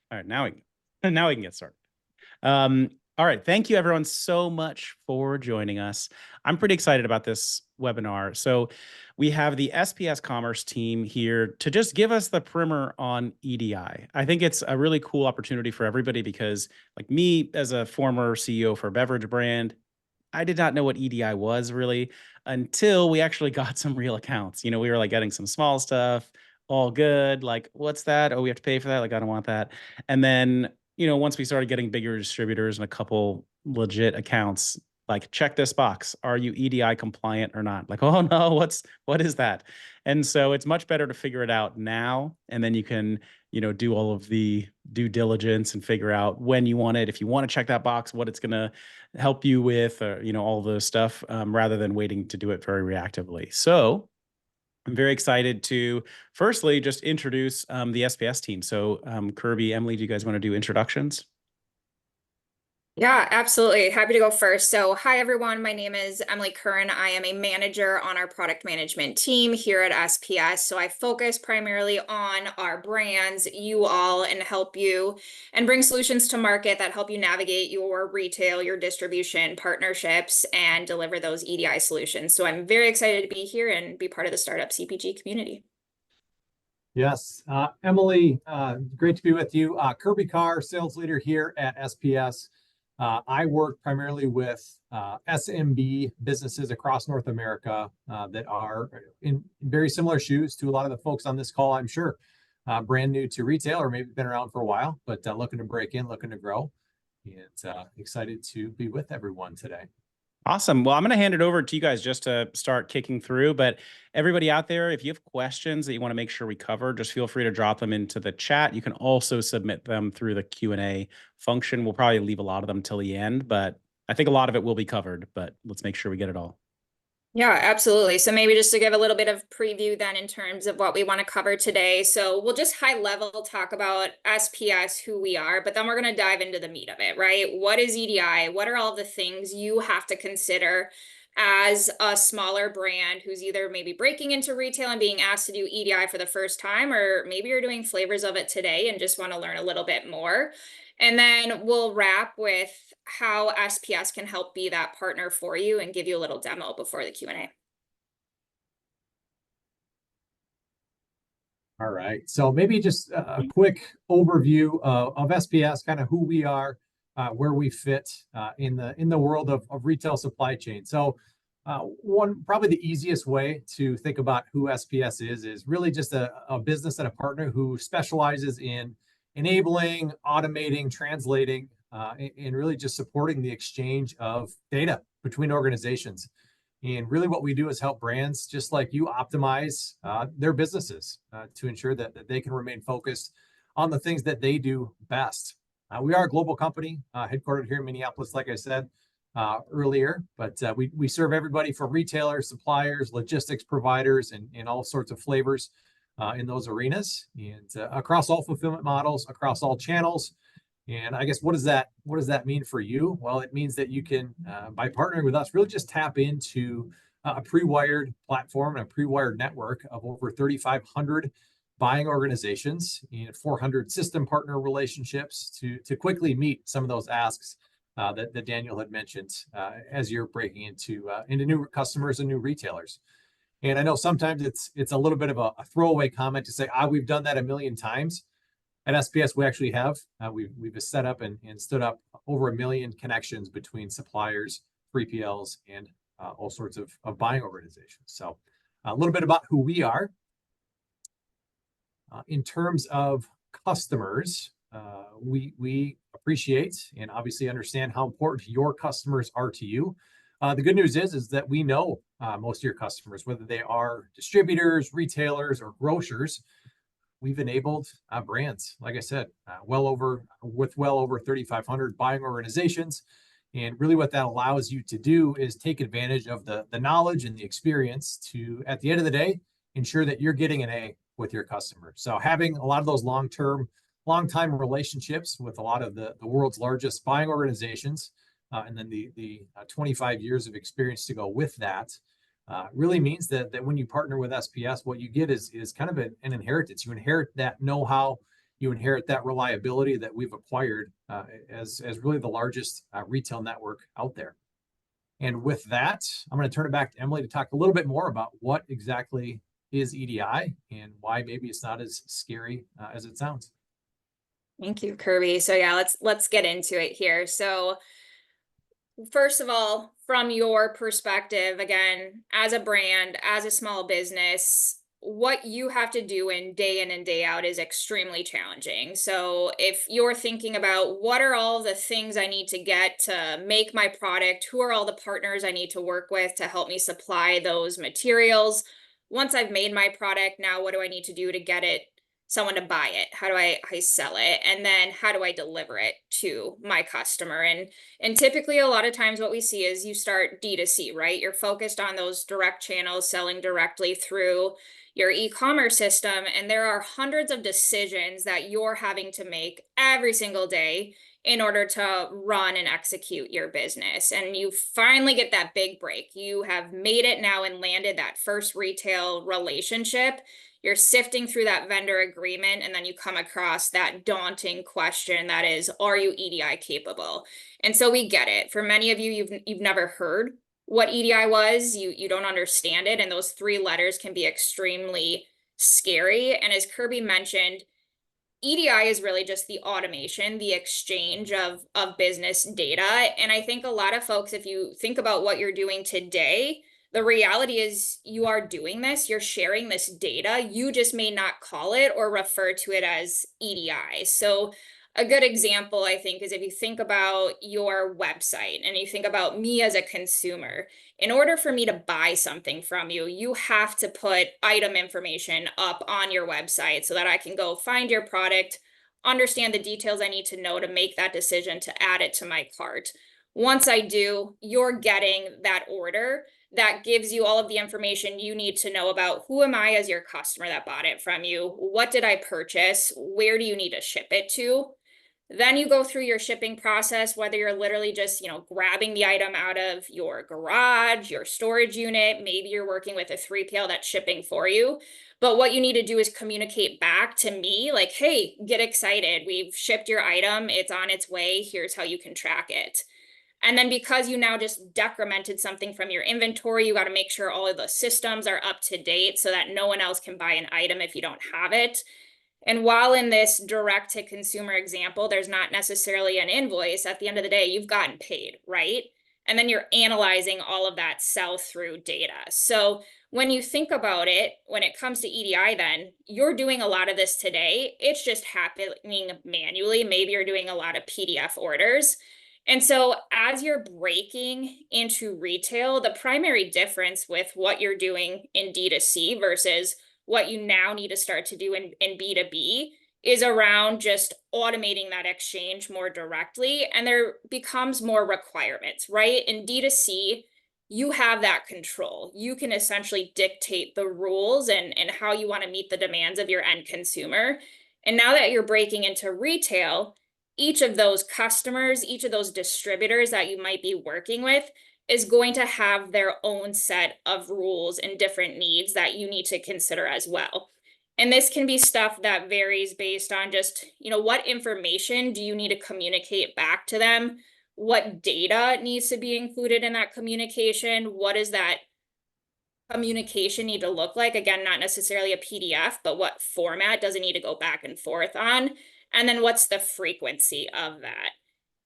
All right, now we can get started. All right, thank you everyone so much for joining us. I'm pretty excited about this webinar. So we have the SPS Commerce team here to just give us the primer on EDI. I think it's a really cool opportunity for everybody because, like me, as a former CEO for a beverage brand, I did not know what EDI was really until we actually got some real accounts. We were like getting some small stuff, all good. Like, what's that? Oh, we have to pay for that. Like, I don't want that. And then, once we started getting bigger distributors and a couple legit accounts, like, check this box. Are you EDI compliant or not? Like, oh no, what is that? And so it's much better to figure it out now. And then you can, do all of the due diligence and figure out when you want it. If you want to check that box, what it's going to help you with, or, all the stuff, rather than waiting to do it very reactively. So I'm very excited to firstly just introduce the SPS team. So Kirby, Emily, do you guys want to do introductions? Yeah, absolutely. Happy to go first. So, hi everyone. My name is Emily Curran. I am a manager on our product management team here at SPS. So, I focus primarily on our brands, you all, and help you and bring solutions to market that help you navigate your retail, your distribution partnerships, and deliver those EDI solutions. So, I'm very excited to be here and be part of the startup CPG community. Yes, Emily, great to be with you. Kirby Carr, sales leader here at SPS. I work primarily with SMB businesses across North America that are in very similar shoes to a lot of the folks on this call, I'm sure. Brand new to retail or maybe been around for a while, but looking to break in, looking to grow. And excited to be with everyone today. Awesome. Well, I'm going to hand it over to you guys just to start kicking through. But everybody out there, if you have questions that you want to make sure we cover, just feel free to drop them into the chat. You can also submit them through the Q&A function. We'll probably leave a lot of them till the end, but I think a lot of it will be covered, but let's make sure we get it all. Yeah, absolutely. So maybe just to give a little bit of preview then in terms of what we want to cover today. So we'll just high level talk about SPS, who we are, but then we're going to dive into the meat of it, right? What is EDI? What are all the things you have to consider as a smaller brand who's either maybe breaking into retail and being asked to do EDI for the first time, or maybe you're doing flavors of it today and just want to learn a little bit more. And then we'll wrap with how SPS can help be that partner for you and give you a little demo before the Q&A. All right, so maybe just a quick overview of SPS, kind of who we are, where we fit in the world of retail supply chain. So probably the easiest way to think about who SPS is really just a business and a partner who specializes in enabling, automating, translating, and really just supporting the exchange of data between organizations. And really what we do is help brands just like you optimize their businesses to ensure that they can remain focused on the things that they do best. We are a global company headquartered here in Minneapolis, like I said earlier, but we serve everybody from retailers, suppliers, logistics providers, and all sorts of flavors in those arenas, and across all fulfillment models, across all channels. And I guess what does that mean for you? Well, it means that you can, by partnering with us, really just tap into a pre-wired platform and a pre-wired network of over 3,500 buying organizations and 400 system partner relationships to quickly meet some of those asks that Daniel had mentioned as you're breaking into new customers and new retailers. And I know sometimes it's a little bit of a throwaway comment to say, we've done that a million times. At SPS, we actually have. We've set up and stood up over 1 million connections between suppliers, 3PLs, and all sorts of buying organizations. So a little bit about who we are. In terms of customers, we appreciate and obviously understand how important your customers are to you. The good news is that we know most of your customers, whether they are distributors, retailers, or grocers. We've enabled brands, like I said, well over 3,500 buying organizations. And really what that allows you to do is take advantage of the knowledge and the experience to, at the end of the day, ensure that you're getting an A with your customers. So having a lot of those long-time relationships with a lot of the world's largest buying organizations, and then the 25 years of experience to go with that, really means that when you partner with SPS, what you get is kind of an inheritance. You inherit that know-how you inherit that reliability that we've acquired as really the largest retail network out there. And with that, I'm going to turn it back to Emily to talk a little bit more about what exactly is EDI and why maybe it's not as scary as it sounds. Thank you, Kirby. So yeah, let's get into it here. So first of all, from your perspective, again, as a brand, as a small business, what you have to do in and day out is extremely challenging. So if you're thinking about what are all the things I need to get to make my product, who are all the partners I need to work with to help me supply those materials? Once I've made my product, now what do I need to do to get it someone to buy it? How do I sell it? And then how do I deliver it to my customer? And typically a lot of times what we see is you start D2C, right? You're focused on those direct channels, selling directly through your e-commerce system. And there are hundreds of decisions that you're having to make every single day in order to run and execute your business. And you finally get that big break. You have made it now and landed that first retail relationship. You're sifting through that vendor agreement, and then you come across that daunting question that is, are you EDI capable? And so we get it. For many of you, you've never heard what EDI was. You don't understand it, and those 3 letters can be extremely scary. And as Kirby mentioned, EDI is really just the automation, the exchange of business data. And I think a lot of folks, if you think about what you're doing today, the reality is you are doing this, you're sharing this data, you just may not call it or refer to it as EDI. So a good example, I think, is if you think about your website and you think about me as a consumer, in order for me to buy something from you, you have to put item information up on your website so that I can go find your product, understand the details I need to know to make that decision to add it to my cart. Once I do, you're getting that order that gives you all of the information you need to know about who am I as your customer that bought it from you, what did I purchase, where do you need to ship it to. Then you go through your shipping process, whether you're literally just, grabbing the item out of your garage, your storage unit, maybe you're working with a 3PL that's shipping for you. But what you need to do is communicate back to me like, hey, get excited. We've shipped your item. It's on its way. Here's how you can track it. And then because you now just decremented something from your inventory, you got to make sure all of the systems are up to date so that no one else can buy an item if you don't have it. And while in this direct to consumer example, there's not necessarily an invoice, at the end of the day, you've gotten paid, right? And then you're analyzing all of that sell-through data. So when you think about it, when it comes to EDI, then you're doing a lot of this today. It's just happening manually. Maybe you're doing a lot of PDF orders. And so as you're breaking into retail, the primary difference with what you're doing in D2C versus what you now need to start to do in B2B is around just automating that exchange more directly. And there becomes more requirements, right? In D2C, you have that control. You can essentially dictate the rules and how you want to meet the demands of your end consumer. And now that you're breaking into retail, each of those customers, each of those distributors that you might be working with is going to have their own set of rules and different needs that you need to consider as well. And this can be stuff that varies based on just, what information do you need to communicate back to them? What data needs to be included in that communication? What does that communication need to look like? Again, not necessarily a PDF, but what format does it need to go back and forth on? And then what's the frequency of that?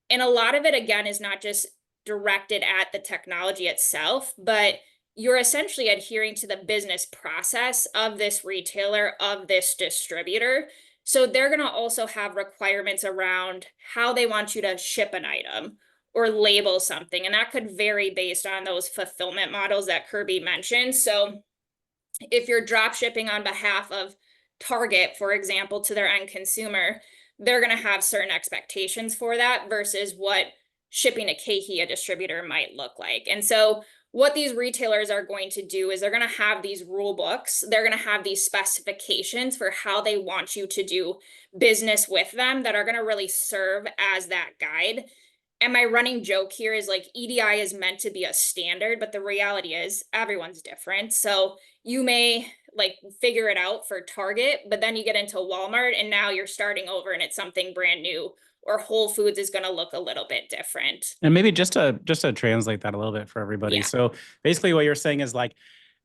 And a lot of it, again, is not just directed at the technology itself, but you're essentially adhering to the business process of this retailer, of this distributor. So they're going to also have requirements around how they want you to ship an item or label something. And that could vary based on those fulfillment models that Kirby mentioned. So if you're drop shipping on behalf of Target, for example, to their end consumer, they're going to have certain expectations for that versus what shipping a KeHE, a distributor, might look like. And so what these retailers are going to do is they're going to have these rule books. They're going to have these specifications for how they want you to do business with them that are going to really serve as that guide. And my running joke here is like EDI is meant to be a standard, but the reality is everyone's different. So you may like figure it out for Target, but then you get into Walmart and now you're starting over and it's something brand new, or Whole Foods is going to look a little bit different. And maybe just to translate that a little bit for everybody. Yeah. So basically what you're saying is like,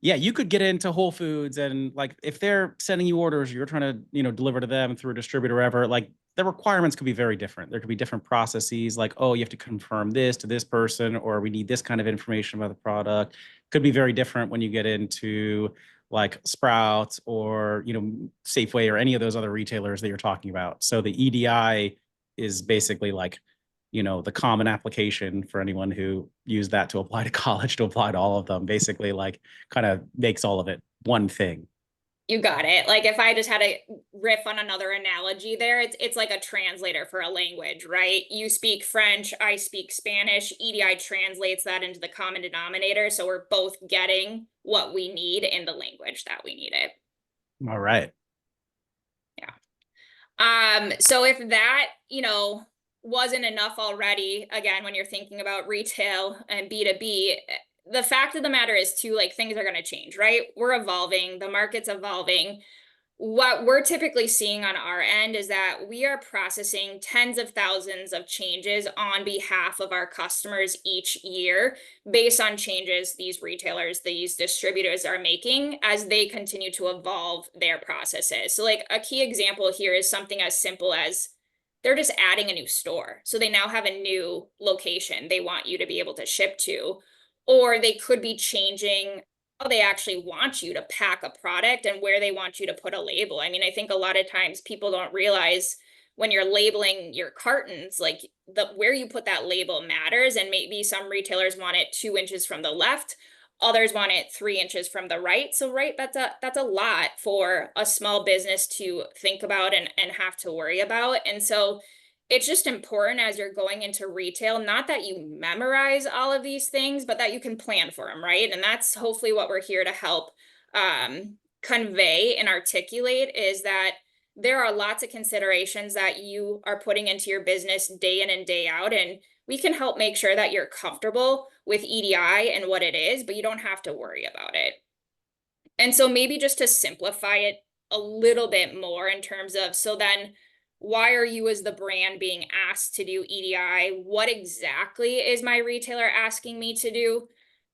yeah, you could get into Whole Foods and like if they're sending you orders, you're trying to, deliver to them through a distributor or whatever, like the requirements could be very different. There could be different processes like, oh, you have to confirm this to this person, or we need this kind of information about the product. Could be very different when you get into like Sprouts or, Safeway or any of those other retailers that you're talking about. So the EDI is basically like, the common application for anyone who used that to apply to college, to apply to all of them, basically like kind of makes all of it one thing. You got it. Like if I just had to riff on another analogy there, it's like a translator for a language, right? You speak French, I speak Spanish, EDI translates that into the common denominator. So we're both getting what we need in the language that we need it. All right. Yeah. So if that, wasn't enough already, again, when you're thinking about retail and B2B, the fact of the matter is too, like things are going to change, right? We're evolving, the market's evolving. What we're typically seeing on our end is that we are processing tens of thousands of changes on behalf of our customers each year based on changes these retailers, these distributors are making as they continue to evolve their processes. So like a key example here is something as simple as they're just adding a new store. So they now have a new location they want you to be able to ship to, or they could be changing how they actually want you to pack a product and where they want you to put a label. I mean, I think a lot of times people don't realize when you're labeling your cartons, like where you put that label matters. And maybe some retailers want it 2 inches from the left, others want it 3 inches from the right. So right, that's a lot for a small business to think about and have to worry about. And so it's just important as you're going into retail, not that you memorize all of these things, but that you can plan for them, right? And that's hopefully what we're here to help convey and articulate, is that there are lots of considerations that you are putting into your business day in and day out. And we can help make sure that you're comfortable with EDI and what it is, but you don't have to worry about it. And so maybe just to simplify it a little bit more in terms of, so then why are you as the brand being asked to do EDI? What exactly is my retailer asking me to do?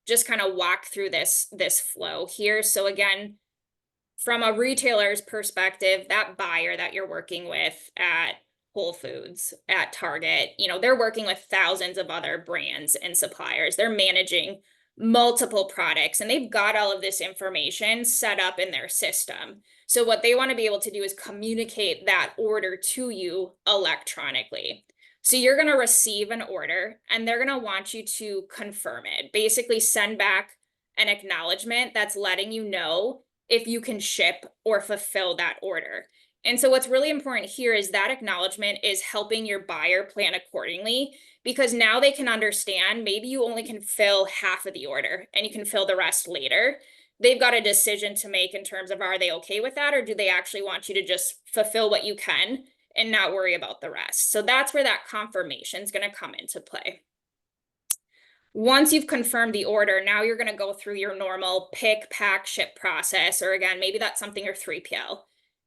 Just kind of walk through this flow here. So again, from a retailer's perspective, that buyer that you're working with at Whole Foods, at Target, they're working with thousands of other brands and suppliers. They're managing multiple products and they've got all of this information set up in their system. So what they want to be able to do is communicate that order to you electronically. So you're going to receive an order and they're going to want you to confirm it. Basically send back an acknowledgement that's letting you know if you can ship or fulfill that order. And so what's really important here is that acknowledgement is helping your buyer plan accordingly, because now they can understand maybe you only can fill half of the order and you can fill the rest later. They've got a decision to make in terms of, are they okay with that? Or do they actually want you to just fulfill what you can and not worry about the rest? So that's where that confirmation is going to come into play. Once you've confirmed the order, now you're going to go through your normal pick, pack, ship process. Or again, maybe that's something your 3PL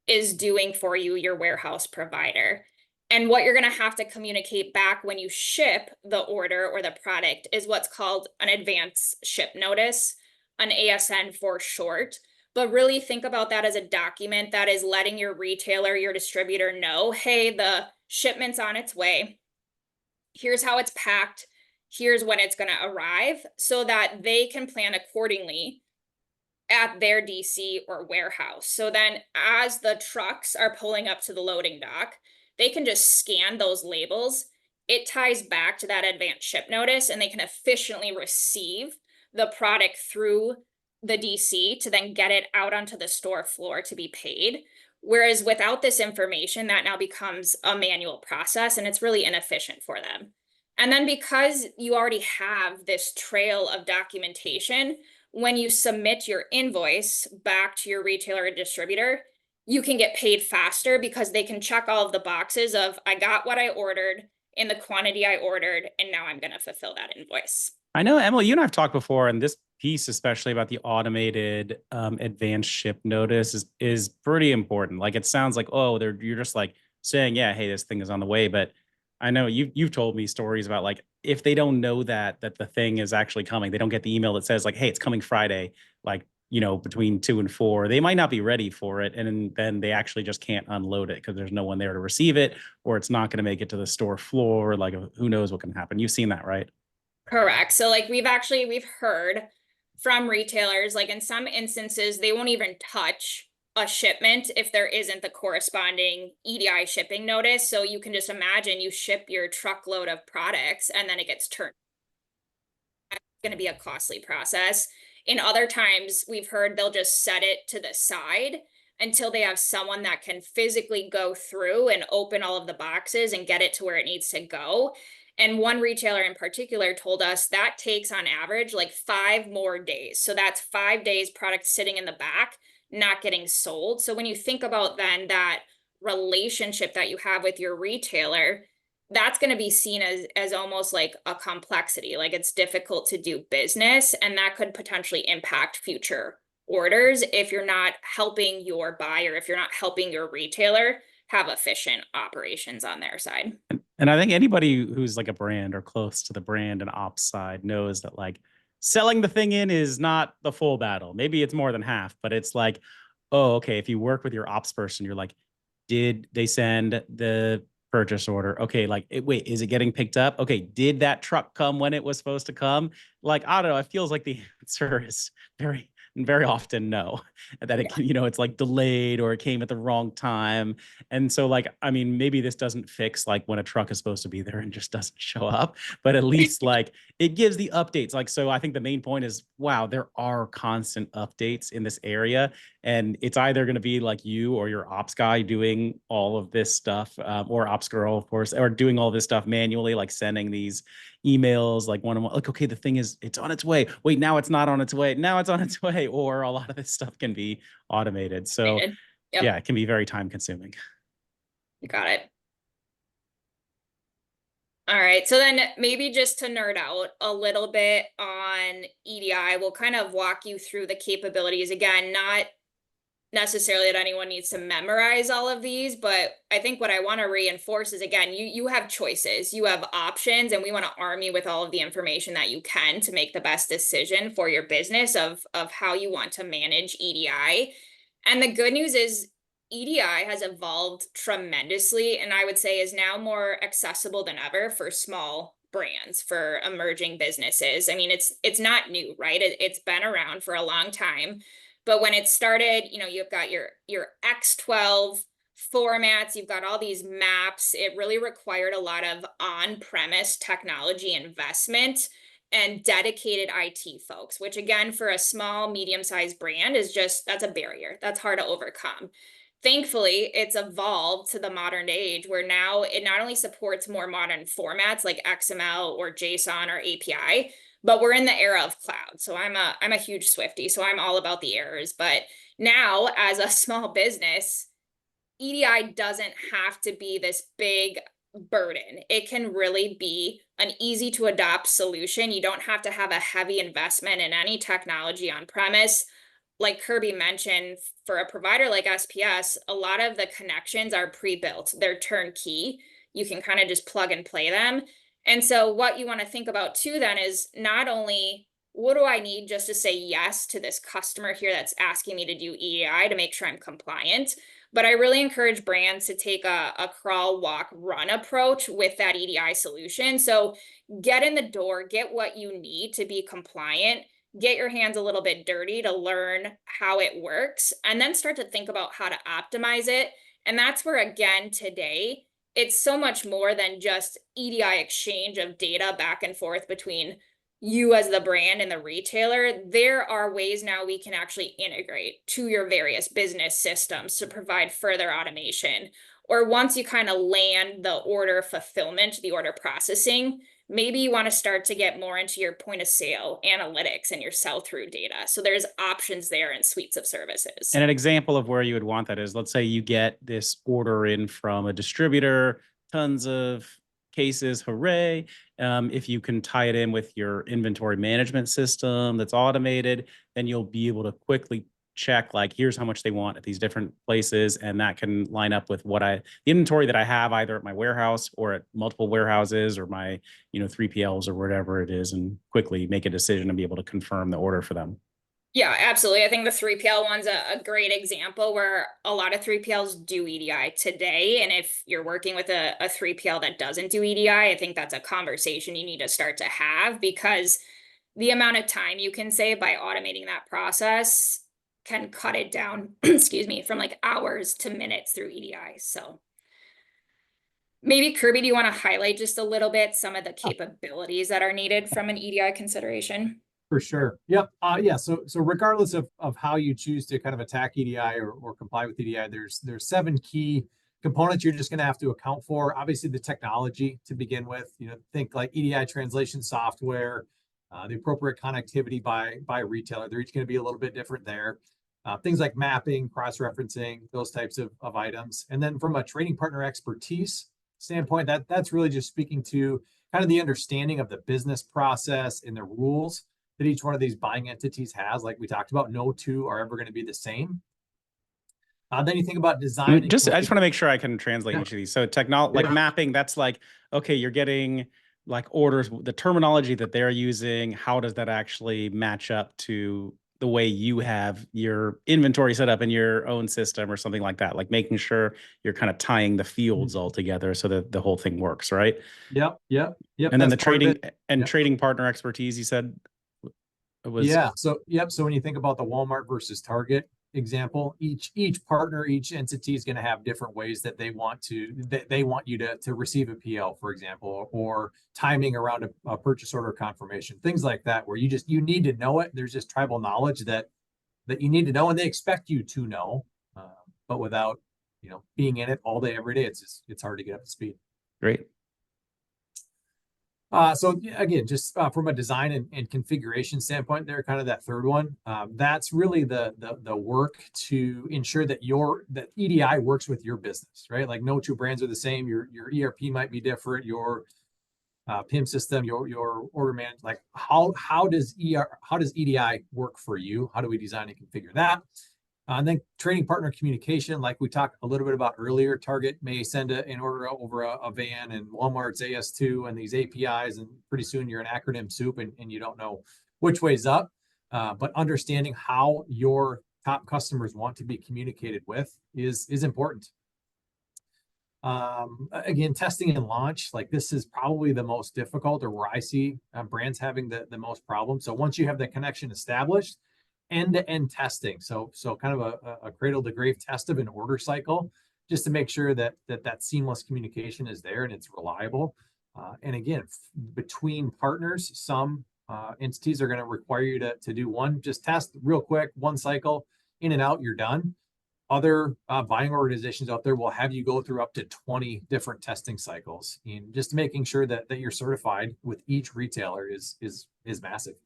is doing for you, your warehouse provider. And what you're going to have to communicate back when you ship the order or the product is what's called an advance ship notice, an ASN for short. But really think about that as a document that is letting your retailer, your distributor know, hey, the shipment's on its way. Here's how it's packed. Here's when it's going to arrive, so that they can plan accordingly at their DC or warehouse. So then as the trucks are pulling up to the loading dock, they can just scan those labels. It ties back to that advanced ship notice and they can efficiently receive the product through the DC to then get it out onto the store floor to be paid. Whereas without this information, that now becomes a manual process and it's really inefficient for them. And then because you already have this trail of documentation, when you submit your invoice back to your retailer or distributor, you can get paid faster because they can check all of the boxes of, I got what I ordered in the quantity I ordered, and now I'm going to fulfill that invoice. I know, Emily, you and I have talked before, and this piece, especially about the automated advanced ship notice, is pretty important. Like, it sounds like, oh, you're just like saying, yeah, hey, this thing is on the way. But I know you've told me stories about, like, if they don't know that the thing is actually coming, they don't get the email that says, like, hey, it's coming Friday, like, between 2 and 4, they might not be ready for it. And then they actually just can't unload it because there's no one there to receive it, or it's not going to make it to the store floor. Like, who knows what can happen. You've seen that, right? Correct. So like we've heard from retailers, like in some instances, they won't even touch a shipment if there isn't the corresponding EDI shipping notice. So you can just imagine you ship your truckload of products and then it gets turned. It's going to be a costly process. In other times, we've heard they'll just set it to the side until they have someone that can physically go through and open all of the boxes and get it to where it needs to go. And one retailer in particular told us that takes on average like 5 more days. So that's 5 days product sitting in the back, not getting sold. So when you think about then that relationship that you have with your retailer, that's going to be seen as almost like a complexity, like it's difficult to do business, and that could potentially impact future orders if you're not helping your buyer, if you're not helping your retailer have efficient operations on their side. And I think anybody who's like a brand or close to the brand and ops side knows that, like, selling the thing in is not the full battle. Maybe it's more than half, but it's like, oh, okay, if you work with your ops person, you're like, did they send the purchase order? Okay, like, wait, is it getting picked up? Okay, did that truck come when it was supposed to come? Like, I don't know. It feels like the answer is very often no. That it, it's like delayed, or it came at the wrong time. And so, like, I mean, maybe this doesn't fix like when a truck is supposed to be there and just doesn't show up, but at least like it gives the updates. Like, so I think the main point is, wow, there are constant updates in this area. And it's either going to be like you or your ops guy doing all of this stuff, or ops girl, of course, or doing all this stuff manually, like sending these emails like one-on-one, like, okay, the thing is, it's on its way. Wait, now it's not on its way. Now it's on its way. Or a lot of this stuff can be automated. So Yep. yeah, it can be very time consuming. You got it. All right, so then maybe just to nerd out a little bit on EDI, we'll kind of walk you through the capabilities. Again, not necessarily that anyone needs to memorize all of these, but I think what I want to reinforce is, again, you have choices, you have options, and we want to arm you with all of the information that you can to make the best decision for your business of how you want to manage EDI. And the good news is EDI has evolved tremendously, and I would say is now more accessible than ever for small brands, for emerging businesses. I mean, it's not new, right? It's been around for a long time. But when it started, you've got your X12 formats, you've got all these maps. It really required a lot of on-premise technology investment and dedicated IT folks, which again, for a small, medium-sized brand that's a barrier. That's hard to overcome. Thankfully, it's evolved to the modern age where now it not only supports more modern formats like XML or JSON or API, but we're in the era of cloud. So I'm a huge Swiftie, so I'm all about the errors. But now, as a small business, EDI doesn't have to be this big burden. It can really be an easy to adopt solution. You don't have to have a heavy investment in any technology on premise. Like Kirby mentioned, for a provider like SPS, a lot of the connections are pre-built. They're turnkey. You can kind of just plug and play them. And so what you want to think about too then is not only what do I need just to say yes to this customer here that's asking me to do EDI to make sure I'm compliant, but I really encourage brands to take a crawl, walk, run approach with that EDI solution. So get in the door, get what you need to be compliant, get your hands a little bit dirty to learn how it works, and then start to think about how to optimize it. And that's where, again, today, it's so much more than just EDI exchange of data back and forth between you as the brand and the retailer. There are ways now we can actually integrate to your various business systems to provide further automation. Or once you kind of land the order fulfillment, the order processing, maybe you want to start to get more into your point of sale analytics and your sell-through data. So there's options there and suites of services. And an example of where you would want that is, let's say you get this order in from a distributor, tons of cases, hooray. If you can tie it in with your inventory management system that's automated, then you'll be able to quickly check, like, here's how much they want at these different places, and that can line up with the inventory that I have either at my warehouse or at multiple warehouses or my 3PLs or whatever it is, and quickly make a decision and be able to confirm the order for them. Yeah, absolutely. I think the 3PL one's a great example where a lot of 3PLs do EDI today. And if you're working with a 3PL that doesn't do EDI, I think that's a conversation you need to start to have, because the amount of time you can save by automating that process can cut it down, excuse me, from like hours to minutes through EDI. So maybe Kirby, do you want to highlight just a little bit some of the capabilities that are needed from an EDI consideration? For sure. Yep. Yeah. So regardless of how you choose to kind of attack EDI or comply with EDI, there's 7 key components you're just going to have to account for. Obviously, the technology to begin with. Think like EDI translation software, the appropriate connectivity by retailer. They're each going to be a little bit different there. Things like mapping, cross-referencing, those types of items. And then from a trading partner expertise standpoint, that's really just speaking to kind of the understanding of the business process and the rules that each one of these buying entities has. Like we talked about, no two are ever going to be the same. Then you think about design. I just want to make sure I can translate each of these. So like mapping, that's like, okay, you're getting like orders, the terminology that they're using, how does that actually match up to the way you have your inventory set up in your own system or something like that? Like making sure you're kind of tying the fields all together so that the whole thing works, right? Yep. And then the trading partner expertise, you said? So when you think about the Walmart versus Target example, each partner, each entity is going to have different ways that they want you to receive a PL, for example, or timing around a purchase order confirmation, things like that, where you need to know it. There's just tribal knowledge that you need to know, and they expect you to know, but without being in it all day every day, it's hard to get up to speed. Great. So again, just from a design and configuration standpoint, they're kind of that third one. That's really the work to ensure that that EDI works with your business, right? Like no two brands are the same. Your ERP might be different. Your PIM system, your order management, like how does EDI work for you? How do we design and configure that? And then trading partner communication, like we talked a little bit about earlier. Target may send an order over a van, and Walmart's AS2 and these APIs, and pretty soon you're an acronym soup and you don't know which way's up. But understanding how your top customers want to be communicated with is important. Again, testing and launch, like this is probably the most difficult, or where I see brands having the most problems. So once you have the connection established, end-to-end testing. So kind of a cradle to grave test of an order cycle, just to make sure that seamless communication is there and it's reliable. And again, between partners, some entities are going to require you to do one, just test real quick, one cycle, in and out, you're done. Other buying organizations out there will have you go through up to 20 different testing cycles, and just making sure that you're certified with each retailer is massive.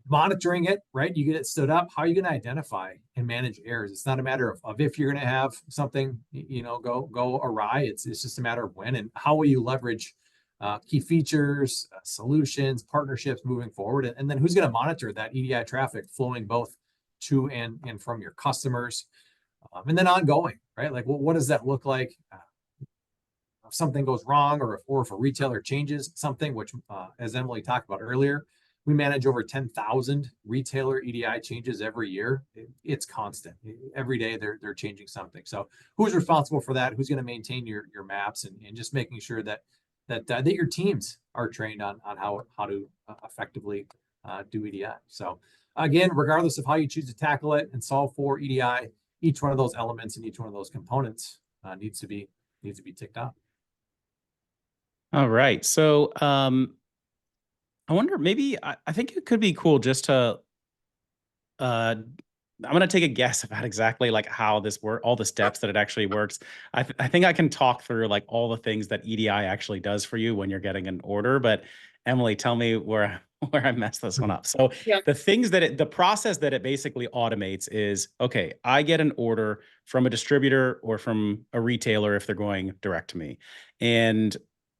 Monitoring it, right? You get it stood up. How are you going to identify and manage errors? It's not a matter of if you're going to have something, go awry. It's just a matter of when, and how will you leverage key features, solutions, partnerships moving forward, and then who's going to monitor that EDI traffic flowing both to and from your customers, and then ongoing, right? Like, what does that look like? If something goes wrong, or if a retailer changes something, which, as Emily talked about earlier, we manage over 10,000 retailer EDI changes every year. It's constant. Every day they're changing something. So who's responsible for that? Who's going to maintain your maps, and just making sure that your teams are trained on how to effectively do EDI. So again, regardless of how you choose to tackle it and solve for EDI, each one of those elements and each one of those components needs to be ticked off. All right. So I wonder, maybe I think it could be cool just to I'm going to take a guess about exactly like how this works, all the steps that it actually works. I think I can talk through like all the things that EDI actually does for you when you're getting an order. But Emily, tell me where I messed this one up. So the process that it basically automates is, okay, I get an order from a distributor or from a retailer if they're going direct to me. And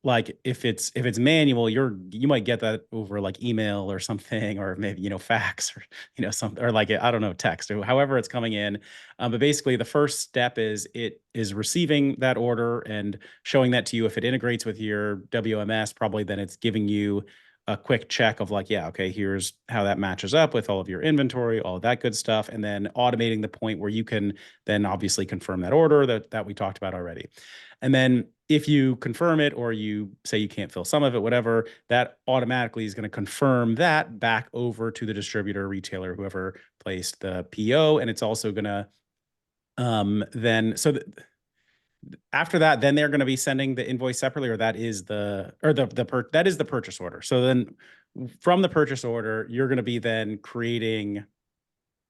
like if it's manual, you might get that over like email or something, or maybe, you know, fax, or, you know, something, or like, I don't know, text, or however it's coming in. But basically the first step is it is receiving that order and showing that to you. If it integrates with your WMS, probably then it's giving you a quick check of like, yeah, okay, here's how that matches up with all of your inventory, all of that good stuff. And then automating the point where you can then obviously confirm that order that we talked about already. And then if you confirm it, or you say you can't fill some of it, whatever, that automatically is going to confirm that back over to the distributor, retailer, whoever placed the PO. And it's also going to then, so after that, then they're going to be sending the invoice separately, or that is that is the purchase order. So then from the purchase order, you're going to be then creating,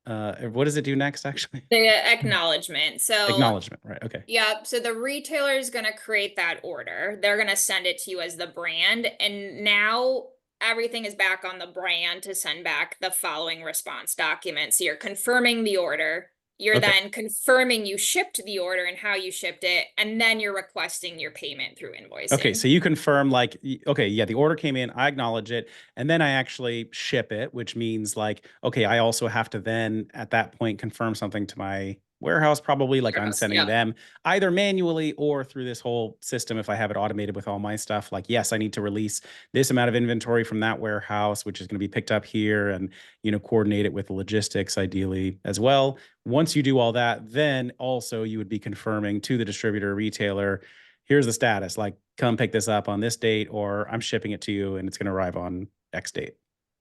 what does it do next, actually? The acknowledgement. So Acknowledgement, right? Okay. yeah, so the retailer is going to create that order. They're going to send it to you as the brand. And now everything is back on the brand to send back the following response document. So you're confirming the order. You're Okay. then confirming you shipped the order and how you shipped it. And then you're requesting your payment through invoicing. Okay, so you confirm like, okay, yeah, the order came in, I acknowledge it, and then I actually ship it, which means like, okay, I also have to then at that point confirm something to my warehouse, probably like I'm sending them either manually or through this whole system. If I have it automated with all my stuff, like, yes, I need to release this amount of inventory from that warehouse, which is going to be picked up here, and, you know, coordinate it with the logistics ideally as well. Once you do all that, then also you would be confirming to the distributor, retailer, here's the status, like, come pick this up on this date, or I'm shipping it to you and it's going to arrive on X date.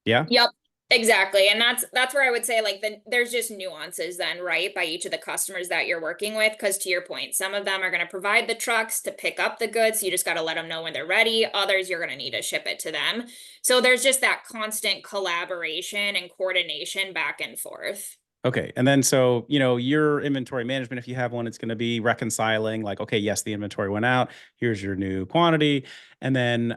Yeah. Yep. Exactly. And that's where I would say like there's just nuances then, right, by each of the customers that you're working with. Because to your point, some of them are going to provide the trucks to pick up the goods. You just got to let them know when they're ready. Others, you're going to need to ship it to them. So there's just that constant collaboration and coordination back and forth. Okay. And then, so, you know, your inventory management, if you have one, it's going to be reconciling like, okay, yes, the inventory went out. Here's your new quantity. And then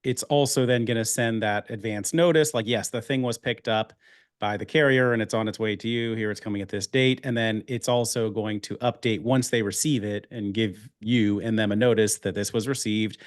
it's also then going to send that advance notice, like, yes, the thing was picked up by the carrier and it's on its way to you. Here, it's coming at this date. And then it's also going to update once they receive it and give you and them a notice that this was received.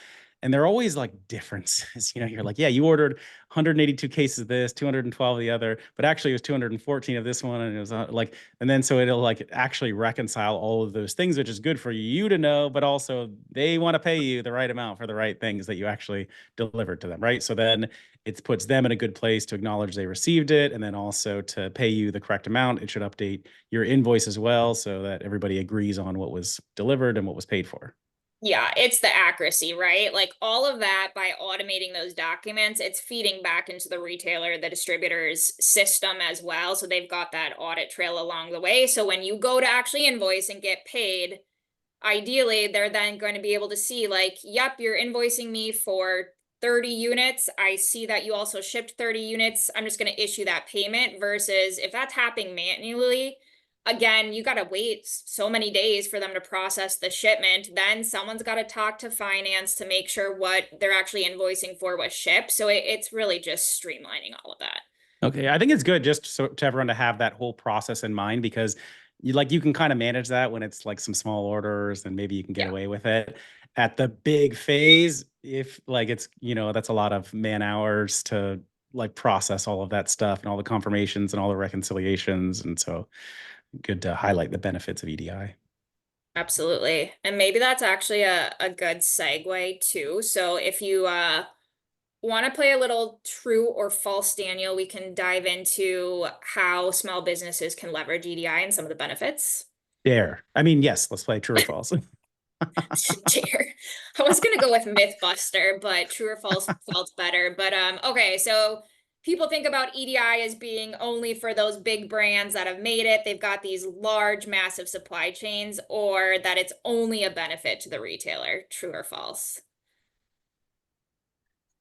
And they're always like differences. You know, you're like, yeah, you ordered 182 cases of this, 212 of the other, but actually it was 214 of this one. And it was like, and then so it'll like actually reconcile all of those things, which is good for you to know, but also they want to pay you the right amount for the right things that you actually delivered to them, right? So then it puts them in a good place to acknowledge they received it, and then also to pay you the correct amount. It should update your invoice as well, so that everybody agrees on what was delivered and what was paid for. Yeah, it's the accuracy, right? Like all of that, by automating those documents, it's feeding back into the retailer, the distributor's system as well. So they've got that audit trail along the way. So when you go to actually invoice and get paid, ideally, they're then going to be able to see like, yep, you're invoicing me for 30 units. I see that you also shipped 30 units. I'm just going to issue that payment, versus if that's happening manually, again, you got to wait so many days for them to process the shipment. Then someone's got to talk to finance to make sure what they're actually invoicing for was shipped. So it's really just streamlining all of that. Okay, I think it's good just so to everyone to have that whole process in mind, because you can kind of manage that when it's like some small orders and maybe you can get away with it. At the big phase, if like it's, you know, that's a lot of man hours to like process all of that stuff and all the confirmations and all the reconciliations. And so good to highlight the benefits of EDI. Absolutely. And maybe that's actually a good segue too. So if you want to play a little true or false, Daniel, we can dive into how small businesses can leverage EDI and some of the benefits. I mean, yes, let's play true or false. Dare. I was gonna go with Mythbuster, but true or false felt better. But okay, so people think about EDI as being only for those big brands that have made it. They've got these large, massive supply chains, or that it's only a benefit to the retailer. True or false?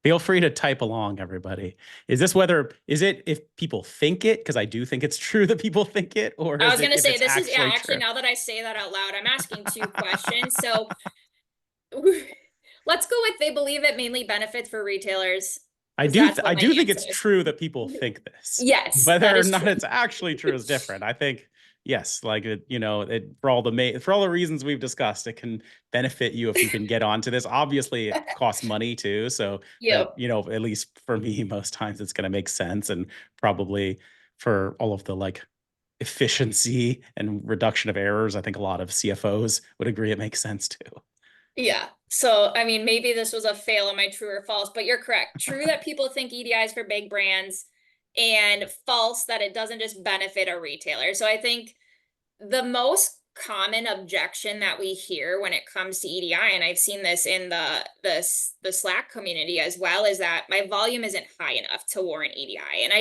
Feel free to type along, everybody. Is it if people think it? Because I do think it's true that people think it, or I was going to say, this is actually, now that I say that out loud, I'm asking two questions. So let's go with they believe it mainly benefits for retailers. I do think it's true that people think this. Yes. Whether or not it's actually true is different. I think yes, like for all the reasons we've discussed, it can benefit you if you can get onto this. Obviously, it costs money too, so that Yep. at least for me, most times it's going to make sense, and probably for all of the like efficiency and reduction of errors, I think a lot of CFOs would agree it makes sense too. Yeah. So, I mean, maybe this was a fail on my true or false, but you're correct. True that people think EDI is for big brands, and false that it doesn't just benefit a retailer. So I think the most common objection that we hear when it comes to EDI, and I've seen this in the Slack community as well, is that my volume isn't high enough to warrant EDI. And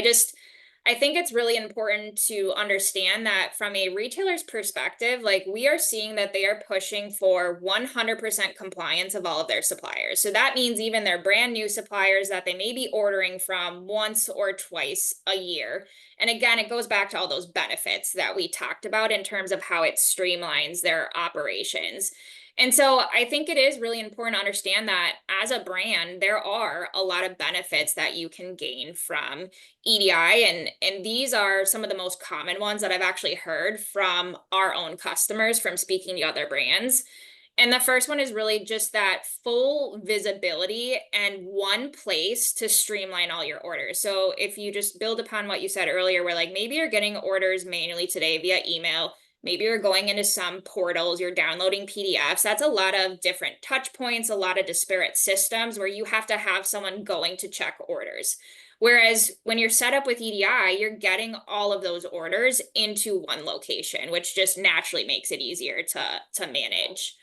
I think it's really important to understand that from a retailer's perspective, like we are seeing that they are pushing for 100% compliance of all of their suppliers. So that means even their brand new suppliers that they may be ordering from once or twice a year. And again, it goes back to all those benefits that we talked about in terms of how it streamlines their operations. And so I think it is really important to understand that as a brand, there are a lot of benefits that you can gain from EDI. And these are some of the most common ones that I've actually heard from our own customers from speaking to other brands. And the first one is really just that full visibility and one place to streamline all your orders. So if you just build upon what you said earlier, where like maybe you're getting orders manually today via email, maybe you're going into some portals, you're downloading PDFs. That's a lot of different touch points, a lot of disparate systems where you have to have someone going to check orders. Whereas when you're set up with EDI, you're getting all of those orders into one location, which just naturally makes it easier to manage.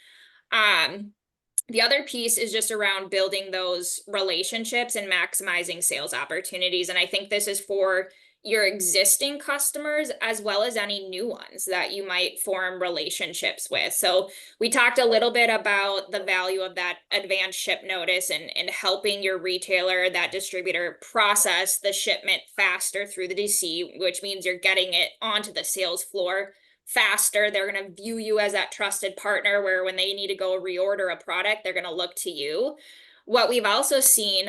The other piece is just around building those relationships and maximizing sales opportunities. And I think this is for your existing customers as well as any new ones that you might form relationships with. So we talked a little bit about the value of that advanced ship notice and helping your retailer, that distributor, process the shipment faster through the DC, which means you're getting it onto the sales floor faster. They're going to view you as that trusted partner where when they need to go reorder a product, they're going to look to you. What we've also seen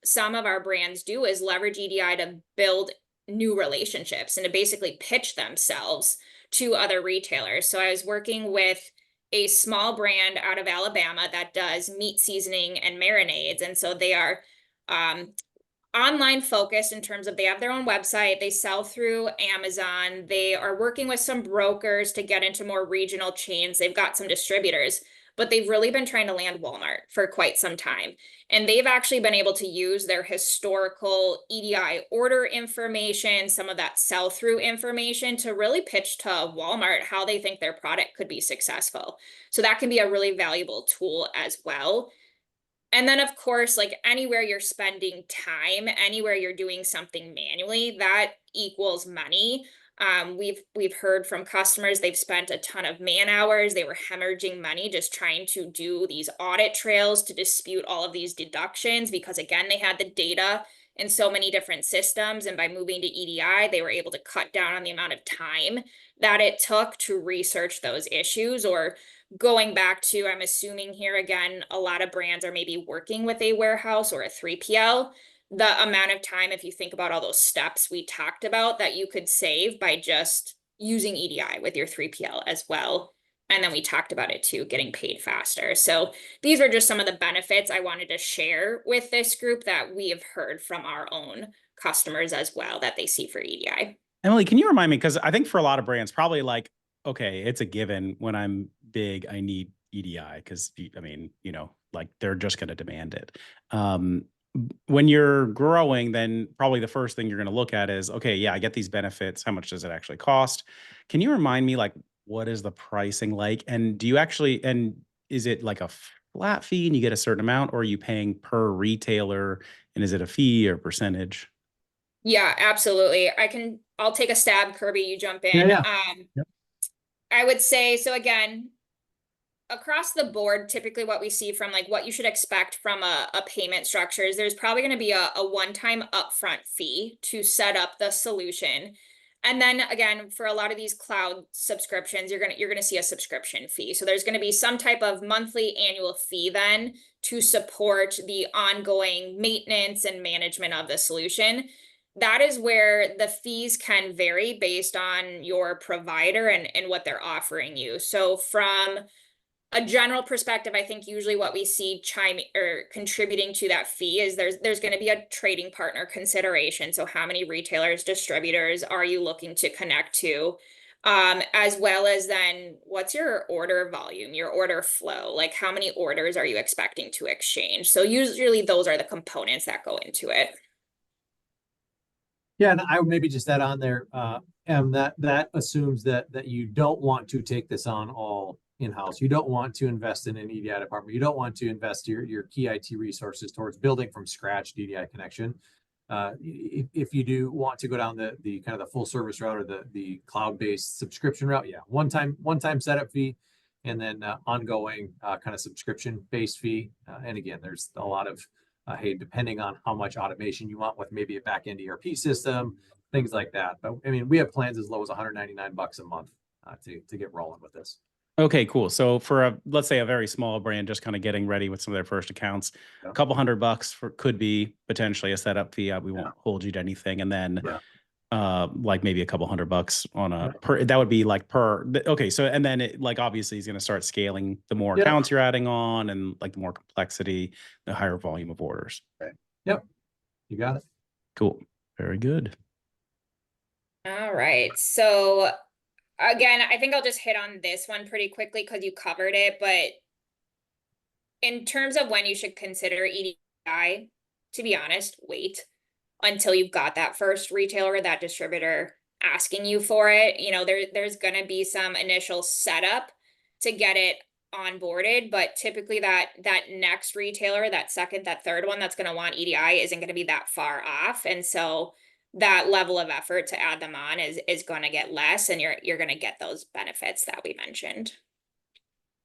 some of our brands do is leverage EDI to build new relationships and to basically pitch themselves to other retailers. So I was working with a small brand out of Alabama that does meat seasoning and marinades. And so they are online focused in terms of they have their own website, they sell through Amazon, they are working with some brokers to get into more regional chains, they've got some distributors, but they've really been trying to land Walmart for quite some time. And they've actually been able to use their historical EDI order information, some of that sell-through information to really pitch to Walmart how they think their product could be successful. So that can be a really valuable tool as well. And then, of course, like anywhere you're spending time, anywhere you're doing something manually, that equals money. We've heard from customers, they've spent a ton of man hours. They were hemorrhaging money just trying to do these audit trails to dispute all of these deductions because, again, they had the data in so many different systems. And by moving to EDI, they were able to cut down on the amount of time that it took to research those issues. Or going back to, I'm assuming here again, a lot of brands are maybe working with a warehouse or a 3PL. The amount of time, if you think about all those steps we talked about, that you could save by just using EDI with your 3PL as well. And then we talked about it too, getting paid faster. So these are just some of the benefits I wanted to share with this group that we have heard from our own customers as well that they see for EDI. Emily, can you remind me, because I think for a lot of brands, probably like, okay, it's a given when I'm big, I need EDI because, I mean, like they're just going to demand it. When you're growing, then probably the first thing you're going to look at is, okay, yeah, I get these benefits. How much does it actually cost? Can you remind me, like, what is the pricing like? And is it like a flat fee and you get a certain amount, or are you paying per retailer? And is it a fee or percentage? Yeah, absolutely. I'll take a stab, Kirby, you jump in. Yeah. Yep. I would say, so again, across the board, typically what we see from like what you should expect from a payment structure is there's probably going to be a one-time upfront fee to set up the solution. And then again, for a lot of these cloud subscriptions, you're gonna see a subscription fee. So there's going to be some type of monthly annual fee then to support the ongoing maintenance and management of the solution. that is where the fees can vary based on your provider and what they're offering you. So from a general perspective, I think usually what we see contributing to that fee is there's going to be a trading partner consideration. So how many retailers, distributors are you looking to connect to? As well as then what's your order volume, your order flow? Like how many orders are you expecting to exchange? So usually those are the components that go into it. Yeah, and I would maybe just add on there, that assumes that you don't want to take this on all in-house. You don't want to invest in an EDI department. You don't want to invest your key IT resources towards building from scratch DDI connection. If you do want to go down the kind of the full service route or the cloud-based subscription route, yeah, one time setup fee, and then ongoing kind of subscription-based fee. And again, there's a lot of hey, depending on how much automation you want with maybe a back-end ERP system, things like that. But I mean, we have plans as low as $199 a month to get rolling with this. Okay, cool. So for let's say a very small brand, just kind of getting ready with some of their first accounts, a couple $100 could be potentially a setup fee. We won't hold you to anything. And then like maybe a couple $100 on a per, that would be like per. Okay. So, and then it, like, obviously he's going to start scaling the more accounts you're adding on and like the more complexity, the higher volume of orders. Right. Yep. You got it. Cool. Very good. All right. So again, I think I'll just hit on this one pretty quickly because you covered it, but in terms of when you should consider EDI, to be honest, wait until you've got that first retailer or that distributor asking you for it. You know, there's going to be some initial setup to get it onboarded, but typically that next retailer, that second, that third one that's going to want EDI isn't going to be that far off. And so that level of effort to add them on is going to get less, and you're going to get those benefits that we mentioned.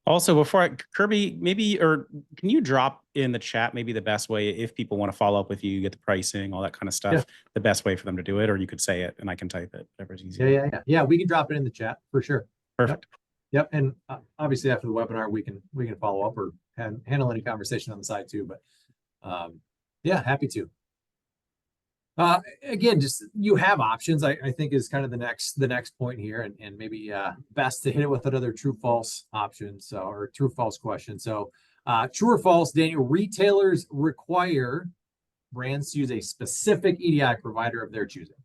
Also, before Kirby, maybe, or can you drop in the chat maybe the best way if people want to follow up with you, get the pricing, all that kind of stuff, the best way for them to do it, or you could say it and I can type it, whatever's easier. Yeah. We can drop it in the chat for sure. Perfect. Yep. And obviously after the webinar, we can follow up or handle any conversation on the side too. But yeah, happy to. Again, just you have options, I think is kind of the next point here, and maybe best to hit it with another true false option, so, or true false question. So true or false, Daniel, retailers require brands to use a specific EDI provider of their choosing.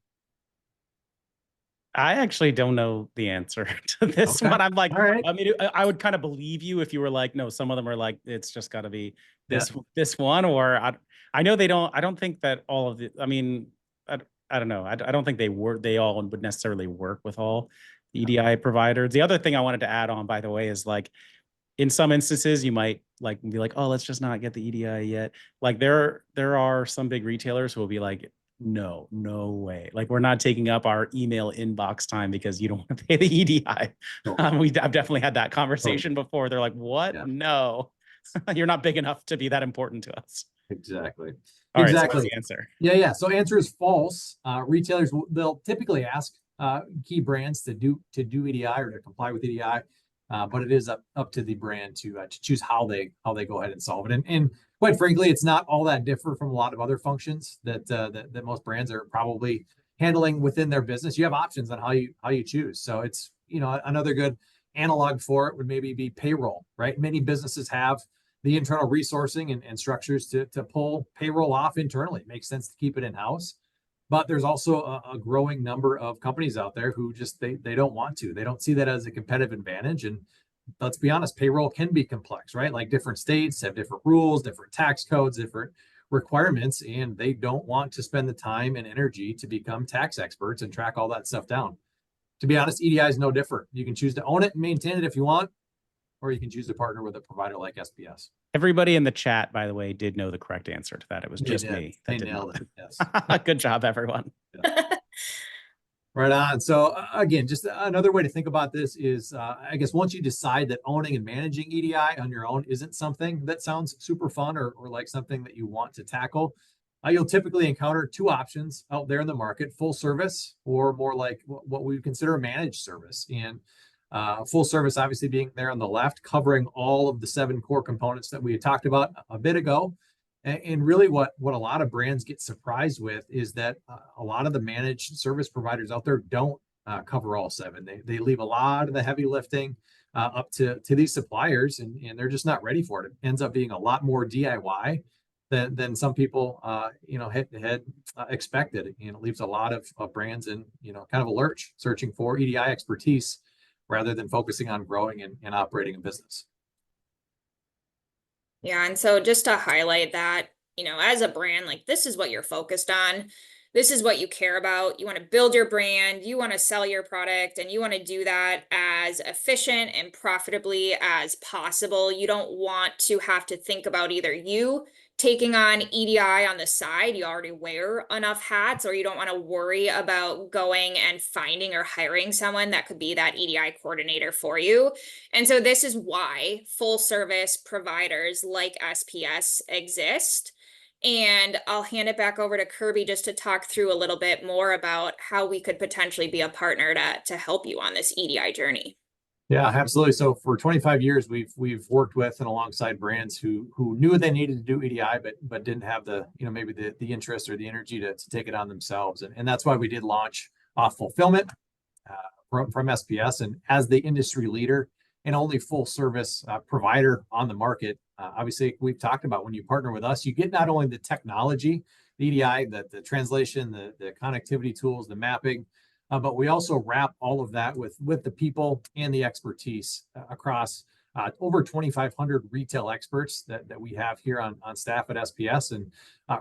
I actually don't know the answer to this one. I'm like, I mean, I would kind of believe you if you were like, no, some of them are like, it's just got to be this one, or I know they don't. I don't think that all of the. I mean, I don't know. I don't think they all would necessarily work with all the EDI providers. The other thing I wanted to add on, by the way, is like, in some instances, you might like be like, oh, let's just not get the EDI yet. Like there are some big retailers who will be like, no way. Like, we're not taking up our email inbox time because you don't want to pay the EDI. I've definitely had that conversation before. They're like, what? Yeah. No, you're not big enough to be that important to us. Exactly. All right, so what's the answer? Yeah. So answer is false. Retailers, they'll typically ask key brands to do EDI or to comply with EDI. But it is up to the brand to choose how they go ahead and solve it. And quite frankly, it's not all that different from a lot of other functions that most brands are probably handling within their business. You have options on how you choose. So it's, you know, another good analog for it would maybe be payroll, right? Many businesses have the internal resourcing and structures to pull payroll off internally. It makes sense to keep it in-house. But there's also a growing number of companies out there who just they don't want to. They don't see that as a competitive advantage. And let's be honest, payroll can be complex, right? Like different states have different rules, different tax codes, different requirements, and they don't want to spend the time and energy to become tax experts and track all that stuff down. To be honest, EDI is no different. You can choose to own it and maintain it if you want, or you can choose to partner with a provider like SPS. Everybody in the chat, by the way, did know the correct answer to that. It was just me. They nailed it. Yes. Good job, everyone. Yeah. Right on. So again, just another way to think about this is, I guess once you decide that owning and managing EDI on your own isn't something that sounds super fun or like something that you want to tackle, you'll typically encounter two options out there in the market: full service, or more like what we would consider a managed service. And full service obviously being there on the left, covering all of the 7 core components that we had talked about a bit ago. And really what a lot of brands get surprised with is that a lot of the managed service providers out there don't cover all 7. They leave a lot of the heavy lifting up to these suppliers, and they're just not ready for it. It ends up being a lot more DIY than some people had expected, and it leaves a lot of brands in kind of a lurch, searching for EDI expertise rather than focusing on growing and operating a business. Yeah, and so just to highlight that, as a brand, like this is what you're focused on. This is what you care about. You want to build your brand, you want to sell your product, and you want to do that as efficient and profitably as possible. You don't want to have to think about either you taking on EDI on the side, you already wear enough hats, or you don't want to worry about going and finding or hiring someone that could be that EDI coordinator for you. And so this is why full service providers like SPS exist. And I'll hand it back over to Kirby just to talk through a little bit more about how we could potentially be a partner to help you on this EDI journey. Yeah, absolutely. So for 25 years, we've worked with and alongside brands who knew they needed to do EDI, but didn't have the maybe the interest or the energy to take it on themselves. And that's why we did launch off fulfillment from SPS, and as the industry leader and only full service provider on the market. Obviously, we've talked about when you partner with us, you get not only the technology, the EDI, the translation, the connectivity tools, the mapping, but we also wrap all of that with the people and the expertise across over 2,500 retail experts that we have here on staff at SPS, and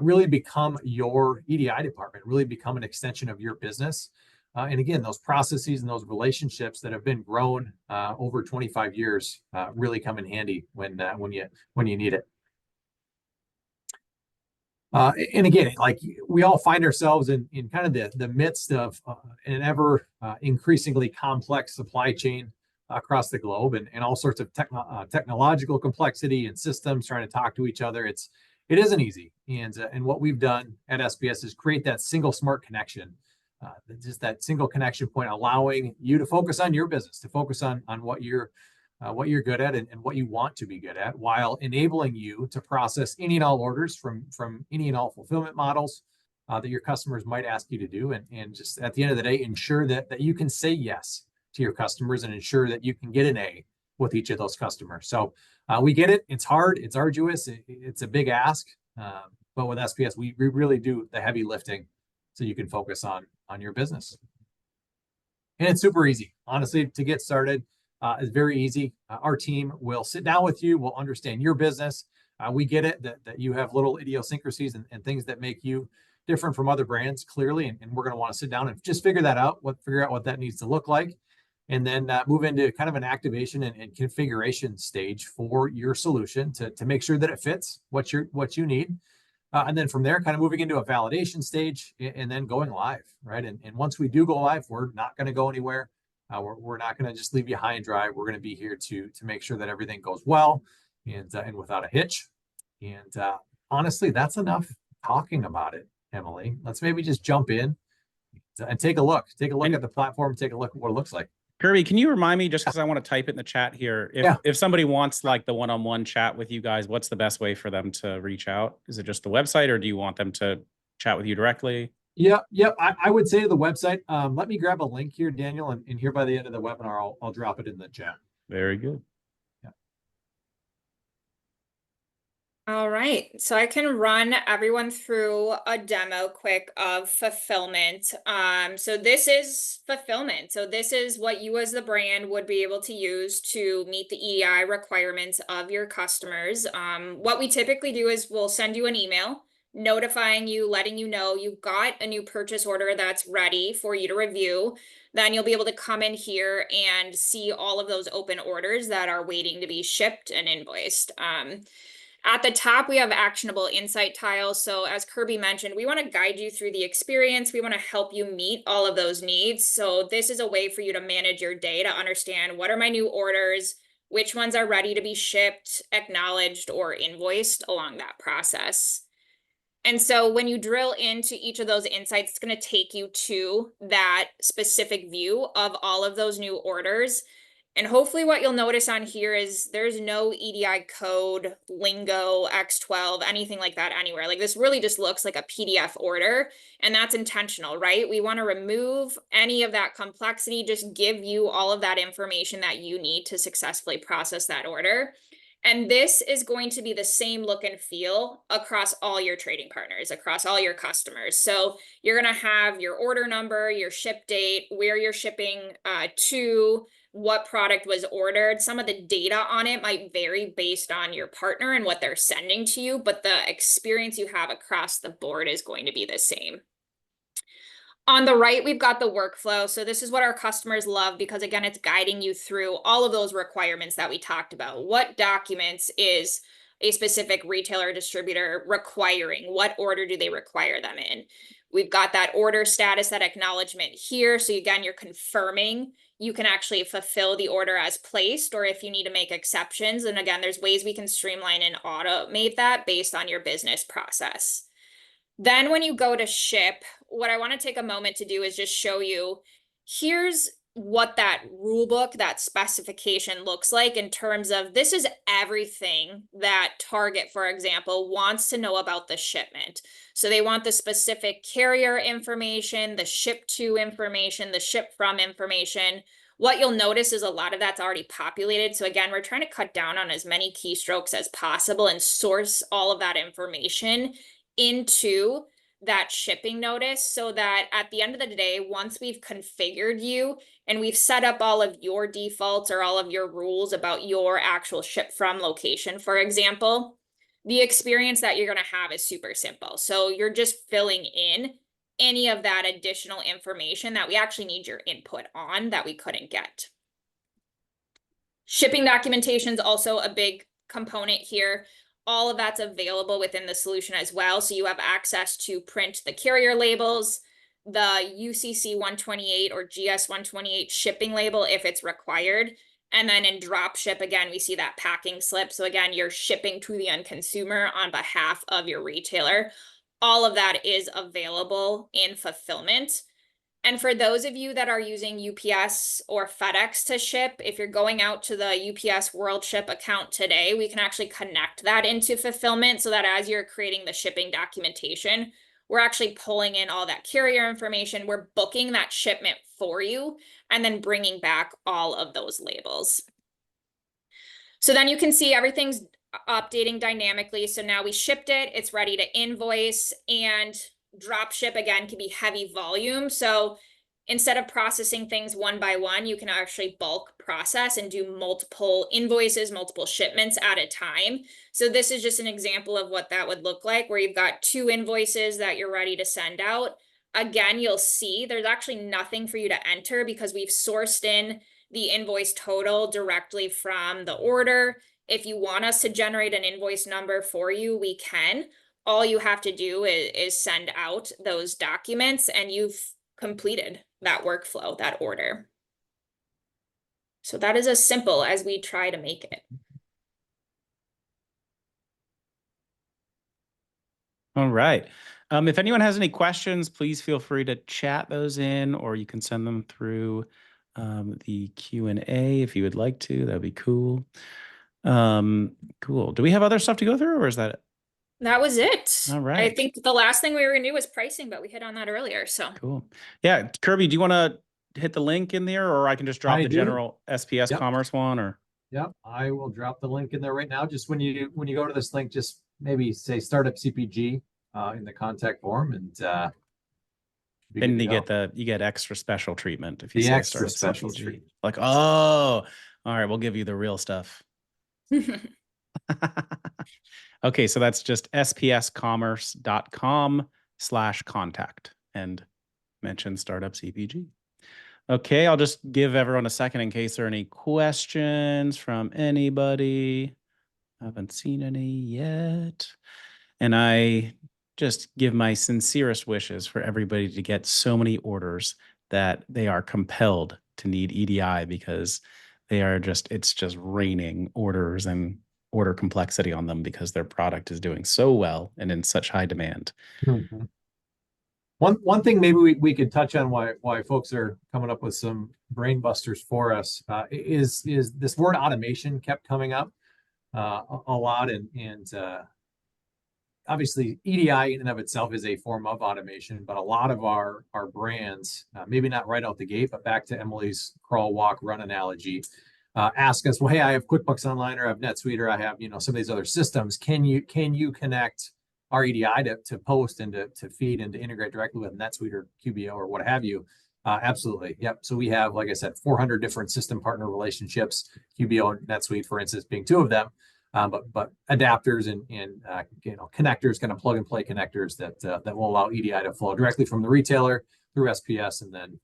really become your EDI department, really become an extension of your business. And again, those processes and those relationships that have been grown over 25 years really come in handy when you need it. And again, like we all find ourselves in kind of the midst of an ever increasingly complex supply chain across the globe, and all sorts of technological complexity and systems trying to talk to each other. It isn't easy, and what we've done at SPS is create that single smart connection. Just that single connection point, allowing you to focus on your business, to focus on what you're good at and what you want to be good at, while enabling you to process any and all orders from any and all fulfillment models that your customers might ask you to do, and just at the end of the day, ensure that you can say yes to your customers and ensure that you can get an A with each of those customers. So we get it. It's hard. It's arduous. It's a big ask. But with SPS, we really do the heavy lifting so you can focus on your business. And it's super easy, honestly, to get started. It's very easy. Our team will sit down with you. We'll understand your business. We get it that you have little idiosyncrasies and things that make you different from other brands, clearly. And we're going to want to sit down and just figure out what that needs to look like. And then move into kind of an activation and configuration stage for your solution to make sure that it fits what you need. And then from there, kind of moving into a validation stage and then going live, right? And once we do go live, we're not going to go anywhere. We're not going to just leave you high and dry. We're going to be here to make sure that everything goes well and without a hitch. And honestly, that's enough talking about it, Emily. Let's maybe just jump in and take a look. Take a look at the platform. Take a look at what it looks like. Kirby, can you remind me, just because I want to type it in the chat here, if somebody wants like the one-on-one chat with you guys, what's the best way for them to reach out? Is it just the website, or do you want them to chat with you directly? Yeah. I would say the website. Let me grab a link here, Daniel, and here by the end of the webinar, I'll drop it in the chat. Very good. Yeah. All right, so I can run everyone through a demo quick of fulfillment. So this is fulfillment. So this is what you as the brand would be able to use to meet the EDI requirements of your customers. What we typically do is we'll send you an email notifying you, letting you know you've got a new purchase order that's ready for you to review. Then you'll be able to come in here and see all of those open orders that are waiting to be shipped and invoiced. At the top, we have actionable insight tiles. So as Kirby mentioned, we want to guide you through the experience. We want to help you meet all of those needs. So this is a way for you to manage your day, to understand what are my new orders, which ones are ready to be shipped, acknowledged, or invoiced along that process. And so when you drill into each of those insights, it's going to take you to that specific view of all of those new orders. And hopefully what you'll notice on here is there's no EDI code, lingo, X12, anything like that anywhere. Like this really just looks like a PDF order, and that's intentional, right? We want to remove any of that complexity, just give you all of that information that you need to successfully process that order. And this is going to be the same look and feel across all your trading partners, across all your customers. So you're going to have your order number, your ship date, where you're shipping to, what product was ordered. Some of the data on it might vary based on your partner and what they're sending to you, but the experience you have across the board is going to be the same. On the right, we've got the workflow. So this is what our customers love because, again, it's guiding you through all of those requirements that we talked about. What documents is a specific retailer or distributor requiring? What order do they require them in? We've got that order status, that acknowledgement here. So again, you're confirming you can actually fulfill the order as placed, or if you need to make exceptions. And again, there's ways we can streamline and automate that based on your business process. Then when you go to ship, what I want to take a moment to do is just show you, here's what that rule book, that specification looks like in terms of this is everything that Target, for example, wants to know about the shipment. So they want the specific carrier information, the ship to information, the ship from information. What you'll notice is a lot of that's already populated. So again, we're trying to cut down on as many keystrokes as possible and source all of that information into that shipping notice so that at the end of the day, once we've configured you and we've set up all of your defaults or all of your rules about your actual ship from location, for example, the experience that you're going to have is super simple. So you're just filling in any of that additional information that we actually need your input on that we couldn't get. Shipping documentation is also a big component here. All of that's available within the solution as well. So you have access to print the carrier labels, the UCC 128 or GS 128 shipping label if it's required. And then in drop ship, again, we see that packing slip. So again, you're shipping to the end consumer on behalf of your retailer. All of that is available in fulfillment. And for those of you that are using UPS or FedEx to ship, if you're going out to the UPS World Ship account today, we can actually connect that into fulfillment so that as you're creating the shipping documentation, we're actually pulling in all that carrier information. We're booking that shipment for you and then bringing back all of those labels. So then you can see everything's updating dynamically. So now we shipped it, it's ready to invoice, and drop ship again can be heavy volume. So instead of processing things one by one, you can actually bulk process and do multiple invoices, multiple shipments at a time. So this is just an example of what that would look like, where you've got 2 invoices that you're ready to send out. Again, you'll see there's actually nothing for you to enter because we've sourced in the invoice total directly from the order. If you want us to generate an invoice number for you, we can. All you have to do is send out those documents and you've completed that workflow, that order. So that is as simple as we try to make it. All right. If anyone has any questions, please feel free to chat those in, or you can send them through the Q&A if you would like to. That'd be cool. Cool. Do we have other stuff to go through, or is that it? That was it. All right. I think the last thing we were gonna do was pricing, but we hit on that earlier. So Cool. Yeah, Kirby, do you want to hit the link in there, or I can just drop the general SPS Commerce one, or? Yep, I will drop the link in there right now. Just when you go to this link, just maybe say startup CPG in the contact form, and then you get extra special treatment if you the say extra startup special CPG. treatment. Like, oh, all right, we'll give you the real stuff. Okay, so that's just spscommerce.com/contact and mention startup CPG. Okay, I'll just give everyone a second in case there are any questions from anybody. I haven't seen any yet. And I just give my sincerest wishes for everybody to get so many orders that they are compelled to need EDI, because it's just raining orders and order complexity on them because their product is doing so well and in such high demand. Mm-hmm. One thing maybe we could touch on why folks are coming up with some brain busters for us is this word automation kept coming up a lot, and obviously EDI in and of itself is a form of automation, but a lot of our brands, maybe not right out the gate, but back to Emily's crawl, walk, run analogy, ask us, well, hey, I have QuickBooks Online, or I have NetSuite, or I have some of these other systems. Can you connect our EDI to post and to feed and to integrate directly with NetSuite or QBO or what have you? Absolutely. Yep. So we have, like I said, 400 different system partner relationships, QBO and NetSuite, for instance, being two of them. But adapters and connectors, kind of plug and play connectors that will allow EDI to flow directly from the retailer through SPS, and then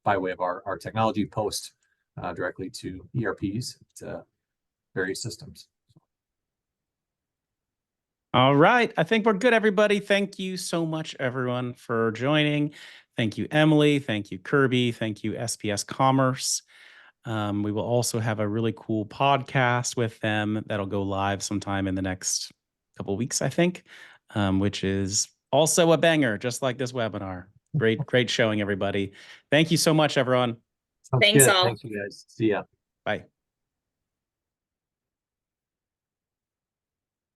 by way of our technology post directly to ERPs, to various systems. All right. I think we're good, everybody. Thank you so much, everyone, for joining. Thank you, Emily. Thank you, Kirby. Thank you, SPS Commerce. We will also have a really cool podcast with them that'll go live sometime in the next couple of weeks, I think, which is also a banger, just like this webinar. Great showing, everybody. Thank you so much, everyone. Sounds Thanks good. all. Thank you, guys. See ya. Bye.